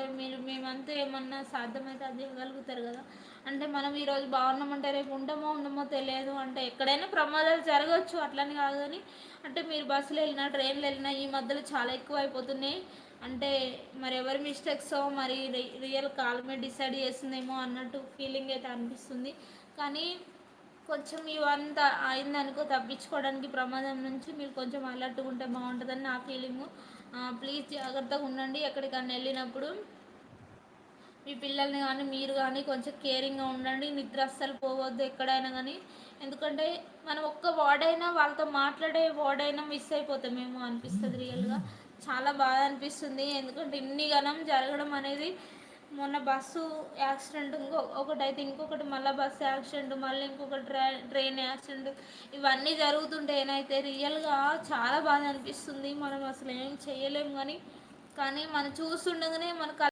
అంటే మేమంతా ఏమన్నా సాధ్యమైతే అది ఇవ్వగలుగుతారు కదా. అంటే మనం ఈరోజు బాగున్నామంటే రేపు ఉంటామో ఉండమో తెలియదు. అంటే ఎక్కడైనా ప్రమాదాలు జరగవచ్చు, అట్లని కాదు కానీ అంటే మీరు బస్సులో వెళ్ళినా ట్రైన్లో వెళ్ళినా ఈ మధ్యలో చాలా ఎక్కువ అయిపోతున్నాయి. అంటే మరి ఎవరి మిస్టేక్సో మరి రియల్ కాలమే డిసైడ్ చేస్తుందేమో అన్నట్టు ఫీలింగ్ అయితే అనిపిస్తుంది. కానీ కొంచెం ఇవంతా అయిందనుకో తప్పించుకోవడానికి ప్రమాదం నుంచి మీరు కొంచెం అలర్ట్గా ఉంటే బాగుంటుందని నా ఫీలింగు. ప్లీజ్ జాగ్రత్తగా ఉండండి. ఎక్కడికన్నా వెళ్ళినప్పుడు మీ పిల్లల్ని కానీ మీరు కానీ కొంచెం కేరింగ్గా ఉండండి. నిద్ర అస్సలు పోవద్దు ఎక్కడైనా కానీ. ఎందుకంటే మనం ఒక్క వర్డ్ అయినా వాళ్ళతో మాట్లాడే వర్డ్ అయినా మిస్ అయిపోతామేమో అనిపిస్తుంది రియల్గా. చాలా బాధ అనిపిస్తుంది. ఎందుకంటే ఇన్ని గణం జరగడం అనేది, మొన్న బస్సు యాక్సిడెంట్, ఒకటైతే ఇంకొకటి మళ్ళీ బస్సు యాక్సిడెంట్, మళ్ళీ ఇంకొకటి ట్రైన్ యాక్సిడెంట్, ఇవన్నీ జరుగుతుంటే ఏనైతే రియల్గా చాలా బాధ అనిపిస్తుంది. మనం అసలు ఏం చేయలేము కానీ మనం చూస్తుండగానే మనకు